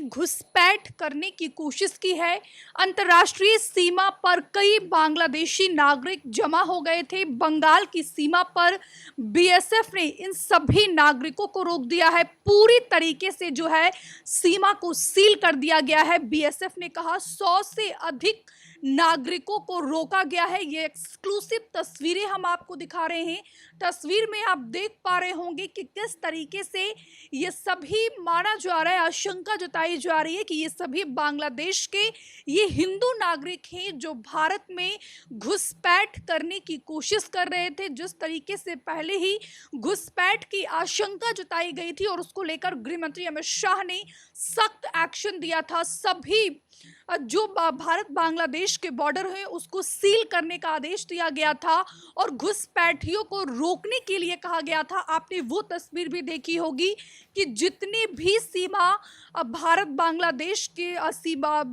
में घुसपैठ करने की कोशिश की है। अंतर्राष्ट्रीय सीमा पर कई बांग्लादेशी नागरिक जमा हो गए थे। बंगाल की सीमा पर बीएसएफ ने इन सभी नागरिकों को रोक दिया है। पूरी तरीके से जो है सीमा को सील कर दिया गया है। बीएसएफ ने कहा 100 से अधिक नागरिकों को रोका गया है। ये एक्सक्लूसिव तस्वीरें हम आपको दिखा रहे हैं। तस्वीर में आप देख पा रहे होंगे कि किस तरीके से ये सभी माना जा रहा है, आशंका जताई जा रही है कि ये सभी बांग्लादेश के ये हिंदू नागरिक हैं जो भारत में घुसपैठ करने की कोशिश कर रहे थे। जिस तरीके से पहले ही घुसपैठ की आशंका जताई गई थी और उसको लेकर गृह मंत्री अमित शाह ने सख्त एक्शन दिया था। सभी जो भारत बांग्लादेश के बॉर्डर है उसको सील करने का आदेश दिया गया था और घुसपैठियों को रोकने के लिए कहा गया था। आपने वो तस्वीर भी देखी होगी कि जितने भी सीमा भारत बांग्लादेश के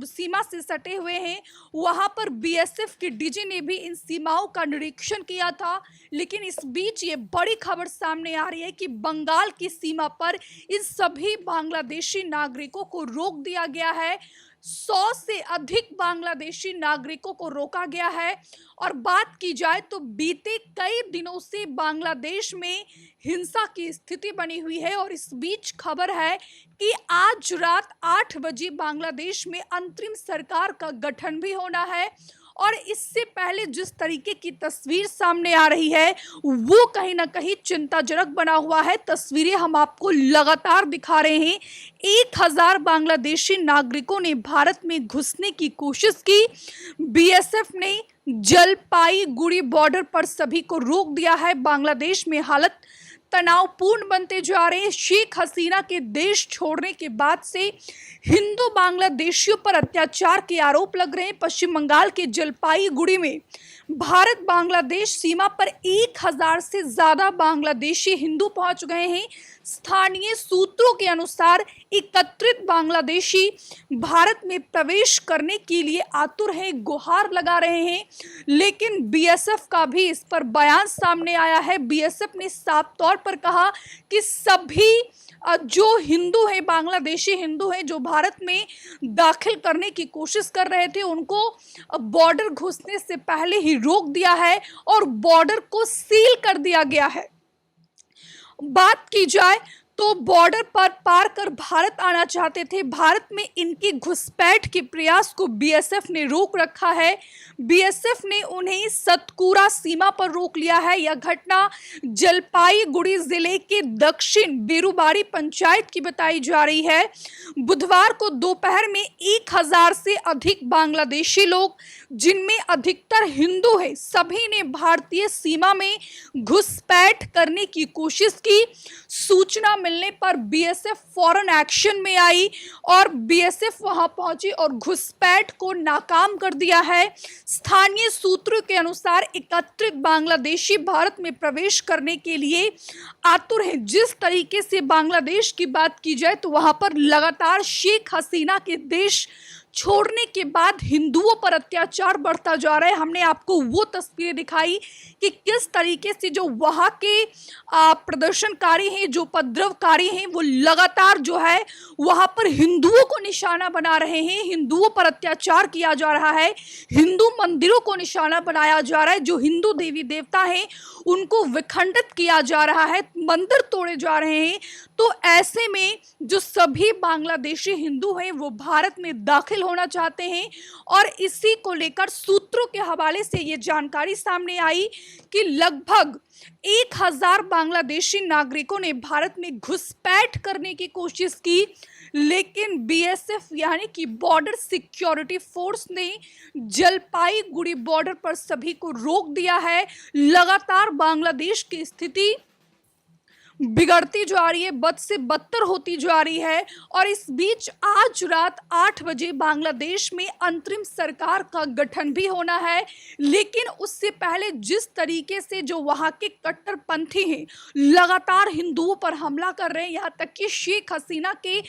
सीमा से सटे हुए हैं वहां पर बीएसएफ के डीजी ने भी इन सीमाओं का निरीक्षण किया था। लेकिन इस बीच ये बड़ी खबर सामने आ रही है कि बंगाल की सीमा पर इन सभी बांग्लादेशी नागरिकों को रोक दिया गया है। 100 से अधिक बांग्लादेशी नागरिकों को रोका गया है। और बात की जाए तो बीते कई दिनों से बांग्लादेश में हिंसा की स्थिति बनी हुई है और इस बीच खबर है कि आज रात 8 बजे बांग्लादेश में अंतरिम सरकार का गठन भी होना है। और इससे पहले जिस तरीके की तस्वीर सामने आ रही है वो कहीं ना कहीं चिंताजनक बना हुआ है। तस्वीरें हम आपको लगातार दिखा रहे हैं। 1000 बांग्लादेशी नागरिकों ने भारत में घुसने की कोशिश की। बीएसएफ ने जलपाईगुड़ी बॉर्डर पर सभी को रोक दिया है। बांग्लादेश में हालत तनावपूर्ण बनते जा रहे हैं। शेख हसीना के देश छोड़ने के बाद से हिंदू बांग्लादेशियों पर अत्याचार के आरोप लग रहे हैं। पश्चिम बंगाल के जलपाईगुड़ी में भारत बांग्लादेश सीमा पर 1000 से ज्यादा बांग्लादेशी हिंदू पहुंच गए हैं। स्थानीय सूत्रों के अनुसार एकत्रित बांग्लादेशी भारत में प्रवेश करने के लिए आतुर हैं, गुहार लगा रहे हैं। लेकिन बीएसएफ का भी इस पर बयान सामने आया है। बीएसएफ ने साफ तौर पर कहा कि सभी जो हिंदू हैं, बांग्लादेशी हिंदू हैं जो भारत में दाखिल करने की कोशिश कर रहे थे उनको बॉर्डर घुसने से पहले ही रोक दिया है और बॉर्डर को सील कर दिया गया है। बात की जाए तो बॉर्डर पर पार कर भारत आना चाहते थे। भारत में इनकी घुसपैठ के प्रयास को बीएसएफ ने रोक रखा है। बीएसएफ ने उन्हें सतकुरा सीमा पर रोक लिया है। यह घटना जलपाईगुड़ी जिले के दक्षिण बेरुबारी पंचायत की बताई जा रही है। बुधवार को दोपहर में 1000 से अधिक बांग्लादेशी लोग, जिनमें अधिकतर हिंदू हैं, सभी ने भारतीय सीमा में घुसपैठ करने की कोशिश की। सूचना मिलने पर बीएसएफ फौरन एक्शन में आई और बीएसएफ वहां पहुंची और घुसपैठ को नाकाम कर दिया है। स्थानीय सूत्रों के अनुसार एकत्रित बांग्लादेशी भारत में प्रवेश करने के लिए आतुर हैं। जिस तरीके से बांग्लादेश की बात की जाए तो वहां पर लगातार शेख हसीना के देश छोड़ने के बाद हिंदुओं पर अत्याचार बढ़ता जा रहा है। हमने आपको वो तस्वीरें दिखाई कि किस तरीके से जो वहाँ के प्रदर्शनकारी हैं, जो उपद्रवकारी हैं, वो लगातार जो है वहाँ पर हिंदुओं को निशाना बना रहे हैं। हिंदुओं पर अत्याचार किया जा रहा है। हिंदू मंदिरों को निशाना बनाया जा रहा है। जो हिंदू देवी देवता हैं उनको विखंडित किया जा रहा है, मंदिर तोड़े जा रहे हैं। तो ऐसे में जो सभी बांग्लादेशी हिंदू हैं वो भारत में दाखिल होना चाहते हैं और इसी को लेकर सूत्रों के हवाले से ये जानकारी सामने आई कि लगभग 1000 बांग्लादेशी नागरिकों ने भारत में घुसपैठ करने की कोशिश की। लेकिन बीएसएफ यानी कि बॉर्डर सिक्योरिटी फोर्स ने जलपाईगुड़ी बॉर्डर पर सभी को रोक दिया है। लगातार बांग्लादेश की स्थिति बिगड़ती जा रही है, बद से बदतर होती जा रही है। और इस बीच आज रात 8 बजे बांग्लादेश में अंतरिम सरकार का गठन भी होना है। लेकिन उससे पहले जिस तरीके से जो वहाँ के कट्टरपंथी हैं लगातार हिंदुओं पर हमला कर रहे हैं, यहाँ तक कि शेख हसीना के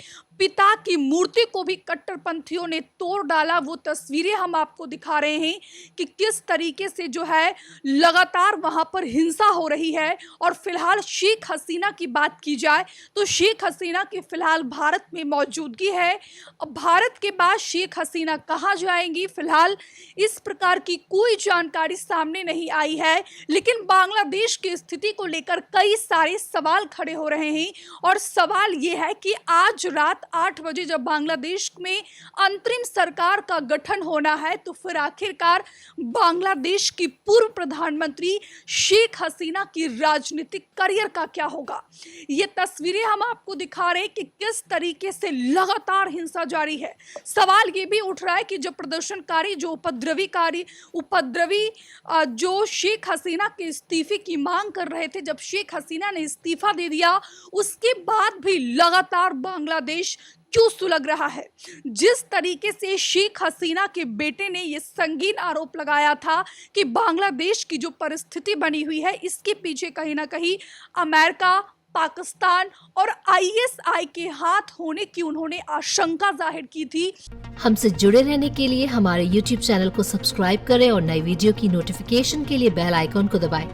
पिता की मूर्ति को भी कट्टरपंथियों ने तोड़ डाला। वो तस्वीरें हम आपको दिखा रहे हैं कि किस तरीके से जो है लगातार वहां पर हिंसा हो रही है। और फिलहाल शेख हसीना की बात की जाए तो शेख हसीना की फिलहाल भारत में मौजूदगी है। अब भारत के बाद शेख हसीना कहाँ जाएंगी, फिलहाल इस प्रकार की कोई जानकारी सामने नहीं आई है। लेकिन बांग्लादेश की स्थिति को लेकर कई सारे सवाल खड़े हो रहे हैं। और सवाल ये है कि आज रात 8 बजे जब बांग्लादेश में अंतरिम सरकार का गठन होना है तो फिर आखिरकार बांग्लादेश की पूर्व प्रधानमंत्री शेख हसीना की राजनीतिक करियर का क्या होगा। ये तस्वीरें हम आपको दिखा रहे हैं कि किस तरीके से लगातार हिंसा जारी है। सवाल ये भी उठ रहा है कि जो प्रदर्शनकारी, जो उपद्रवी जो शेख हसीना के इस्तीफे की मांग कर रहे थे, जब शेख हसीना ने इस्तीफा दे दिया उसके बाद भी लगातार बांग्लादेश क्यों सुलग रहा है। जिस तरीके से शेख हसीना के बेटे ने यह संगीन आरोप लगाया था कि बांग्लादेश की जो परिस्थिति बनी हुई है इसके पीछे कहीं ना कहीं अमेरिका, पाकिस्तान और आईएसआई के हाथ होने की उन्होंने आशंका जाहिर की थी। हमसे जुड़े रहने के लिए हमारे YouTube चैनल को सब्सक्राइब करें और नई वीडियो की नोटिफिकेशन के लिए बेल आइकॉन को दबाएं